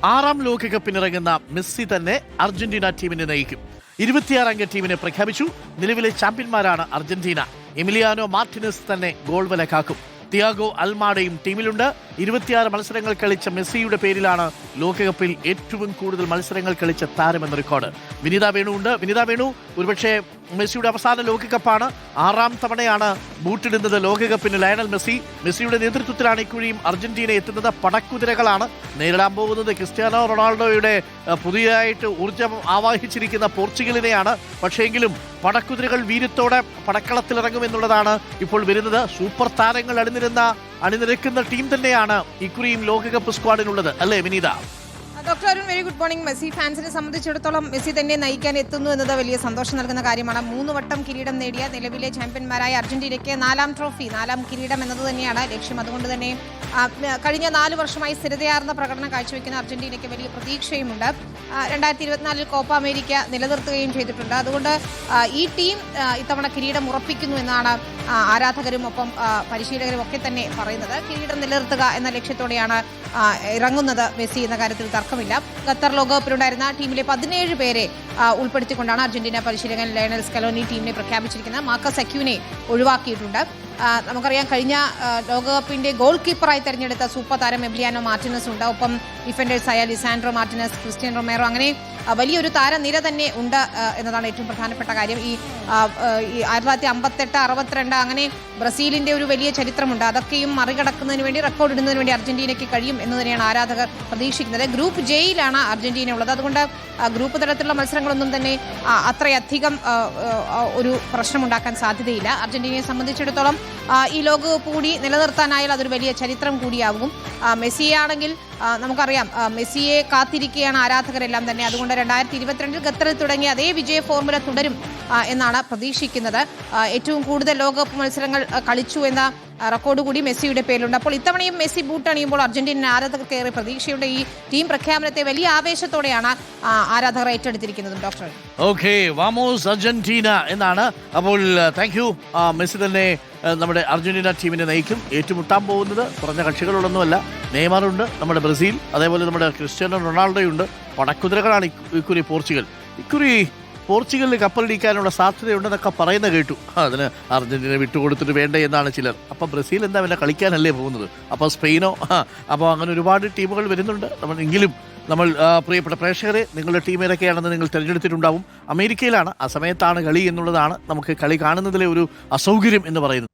ആറാം ലോകകപ്പിനിറങ്ങുന്ന മെസ്സി തന്നെ അർജന്റീന ടീമിനെ നയിക്കും. 26 അംഗ ടീമിനെ പ്രഖ്യാപിച്ചു. നിലവിലെ ചാമ്പ്യന്മാരാണ് അർജന്റീന. എമിലിയാനോ മാർട്ടിനസ് തന്നെ ഗോൾ വല കാക്കും. തിയാഗോ അൽമാഡയും ടീമിലുണ്ട്. 26 മത്സരങ്ങൾ കളിച്ച മെസ്സിയുടെ പേരിലാണ് ലോകകപ്പിൽ ഏറ്റവും കൂടുതൽ മത്സരങ്ങൾ കളിച്ച താരമെന്ന റെക്കോർഡ്. വിനിത വേണു ഉണ്ട്. വിനിത വേണു, ഒരുപക്ഷെ മെസ്സിയുടെ അവസാന ലോകകപ്പാണ്. 6ാം തവണയാണ് ബൂട്ടിടുന്നത് ലോകകപ്പിന് ലയണൽ മെസ്സി. മെസ്സിയുടെ നേതൃത്വത്തിലാണ് ഇക്കുഴിയും അർജന്റീന എത്തുന്നത്. പടക്കുതിരകളാണ് നേരിടാൻ പോകുന്നത്. ക്രിസ്ത്യാനോ റൊണാൾഡോയുടെ പുതിയതായിട്ട് ഊർജ്ജം ആവാഹിച്ചിരിക്കുന്ന പോർച്ചുഗലിനെയാണ്. പക്ഷേങ്കിലും പടക്കുതിരകൾ വീര്യത്തോടെ പടക്കളത്തിലിറങ്ങുമെന്നുള്ളതാണ് ഇപ്പോൾ വരുന്നത്. സൂപ്പർ താരങ്ങൾ അണിനിരക്കുന്ന ടീം തന്നെയാണ് ഇക്കുറിയും ലോകകപ്പ് സ്ക്വാഡിനുള്ളത്, അല്ലേ Vineetha? Doctor Arun, very good morning. Messi ഫാൻസിനെ സംബന്ധിച്ചിടത്തോളം മെസ്സി തന്നെ നയിക്കാൻ എത്തുന്നു എന്നത് വലിയ സന്തോഷം നൽകുന്ന കാര്യമാണ്. 3 വട്ടം കിരീടം നേടിയ നിലവിലെ ചാമ്പ്യന്മാരായ അർജന്റീനയ്ക്ക് 4ാം ട്രോഫി, 4ാം കിരീടം എന്നത് തന്നെയാണ് ലക്ഷ്യം. അതുകൊണ്ട് തന്നെ കഴിഞ്ഞ 4 വർഷമായി സ്ഥിരതയാർന്ന പ്രകടനം കാഴ്ചവെക്കുന്ന അർജന്റീനയ്ക്ക് വലിയ പ്രതീക്ഷയുമുണ്ട്. 2024 കോപ്പ അമേരിക്ക നിലനിർത്തുകയും ചെയ്തിട്ടുണ്ട്. അതുകൊണ്ട് ഈ ടീം ഇത്തവണ കിരീടം ഉറപ്പിക്കുന്നു എന്നാണ് ആരാധകരും ഒപ്പം പരിശീലകരും ഒക്കെ തന്നെ പറയുന്നത്. കിരീടം നിലനിർത്തുക എന്ന ലക്ഷ്യത്തോടെയാണ് ഇറങ്ങുന്നത് മെസ്സി എന്ന കാര്യത്തിൽ തർക്കമില്ല. ഖത്തർ ലോകകപ്പിലുണ്ടായിരുന്ന ടീമിലെ 17 പേരെ ഉൾപ്പെടുത്തിക്കൊണ്ടാണ് അർജന്റീന പരിശീലകൻ ലയണൽ സ്കലോനി ടീമിനെ പ്രഖ്യാപിച്ചിരിക്കുന്നത്. മാർക്കസ് അക്യൂനെ ഒഴിവാക്കിയിട്ടുണ്ട്. നമുക്കറിയാം, കഴിഞ്ഞ ലോകകപ്പിന്റെ ഗോൾ കീപ്പറായി തെരഞ്ഞെടുത്ത സൂപ്പർ താരം എമിലിയാനോ മാർട്ടിനസ് ഉണ്ട്. ഒപ്പം ഡിഫൻഡേഴ്സായ ലിസാൻഡ്രോ മാർട്ടിനസ്, ക്രിസ്ത്യൻ റൊമേറോ, അങ്ങനെ വലിയൊരു താരനിര തന്നെ ഉണ്ട് എന്നതാണ് ഏറ്റവും പ്രധാനപ്പെട്ട കാര്യം. ഈ 1958, 62 അങ്ങനെ ബ്രസീലിന്റെ ഒരു വലിയ ചരിത്രമുണ്ട്. അതൊക്കെയും മറികടക്കുന്നതിന് വേണ്ടി, റെക്കോർഡ് ഇടുന്നതിന് വേണ്ടി അർജന്റീനയ്ക്ക് കഴിയും എന്ന് തന്നെയാണ് ആരാധകർ പ്രതീക്ഷിക്കുന്നത്. ഗ്രൂപ്പ് ജെയിലാണ് അർജന്റീന ഉള്ളത്. അതുകൊണ്ട് ഗ്രൂപ്പ് തലത്തിലുള്ള മത്സരങ്ങളൊന്നും തന്നെ അത്രയധികം ഒരു പ്രശ്നമുണ്ടാക്കാൻ സാധ്യതയില്ല. അർജന്റീനയെ സംബന്ധിച്ചിടത്തോളം ഈ ലോകകപ്പ് കൂടി നിലനിർത്താനായാൽ അതൊരു വലിയ ചരിത്രം കൂടിയാകും. മെസ്സിയെ ആണെങ്കിൽ നമുക്കറിയാം, മെസ്സിയെ കാത്തിരിക്കുകയാണ് ആരാധകരെല്ലാം തന്നെ. അതുകൊണ്ട് 2022 ഖത്തറിൽ തുടങ്ങിയ അതേ വിജയ ഫോർമുല തുടരും എന്നാണ് പ്രതീക്ഷിക്കുന്നത്. ഏറ്റവും കൂടുതൽ ലോകകപ്പ് മത്സരങ്ങൾ കളിച്ചു എന്ന റെക്കോർഡ് കൂടി മെസ്സിയുടെ പേരിലുണ്ട്. അപ്പോൾ ഇത്തവണയും മെസ്സി ബൂട്ടണിയുമ്പോൾ അർജന്റീന ആരാധകർക്ക് ഏറെ പ്രതീക്ഷയുടെ ഈ ടീം പ്രഖ്യാപനത്തെ വലിയ ആവേശത്തോടെയാണ് ആരാധകർ ഏറ്റെടുത്തിരിക്കുന്നത്. ഡോക്ടർ ഓക്കെ, വാമോസ് അർജന്റീന എന്നാണ്. അപ്പോൾ താങ്ക് യു. മെസ്സി തന്നെ നമ്മുടെ അർജന്റീന ടീമിനെ നയിക്കും. ഏറ്റുമുട്ടാൻ പോകുന്നത് കുറഞ്ഞ കക്ഷികളോടൊന്നുമല്ല. നെയ്മറുണ്ട്, നമ്മുടെ ബ്രസീൽ, അതേപോലെ നമ്മുടെ ക്രിസ്ത്യാനോ റൊണാൾഡോയുണ്ട്. പടക്കുതിരകളാണ് ഇക്കുറി പോർച്ചുഗൽ. ഇക്കുറി പോർച്ചുഗലിന് കപ്പലടിക്കാനുള്ള സാധ്യതയുണ്ടെന്നൊക്കെ പറയുന്ന കേട്ടു. അതിന് അർജന്റീന വിട്ടുകൊടുത്തിട്ട് വേണ്ടേ എന്നാണ് ചിലർ. അപ്പം ബ്രസീൽ എന്താ പിന്നെ കളിക്കാനല്ലേ പോകുന്നത്? അപ്പോൾ സ്പെയിനോ, അപ്പോൾ അങ്ങനെ ഒരുപാട് ടീമുകൾ വരുന്നുണ്ട്. എങ്കിലും നമ്മൾ പ്രിയപ്പെട്ട പ്രേക്ഷകരെ, നിങ്ങളുടെ ടീം ഏതൊക്കെയാണെന്ന് നിങ്ങൾ തിരഞ്ഞെടുത്തിട്ടുണ്ടാവും. അമേരിക്കയിലാണ്, ആ സമയത്താണ് കളി എന്നുള്ളതാണ് നമുക്ക് കളി കാണുന്നതിലെ ഒരു അസൗകര്യം എന്ന് പറയുന്നത്.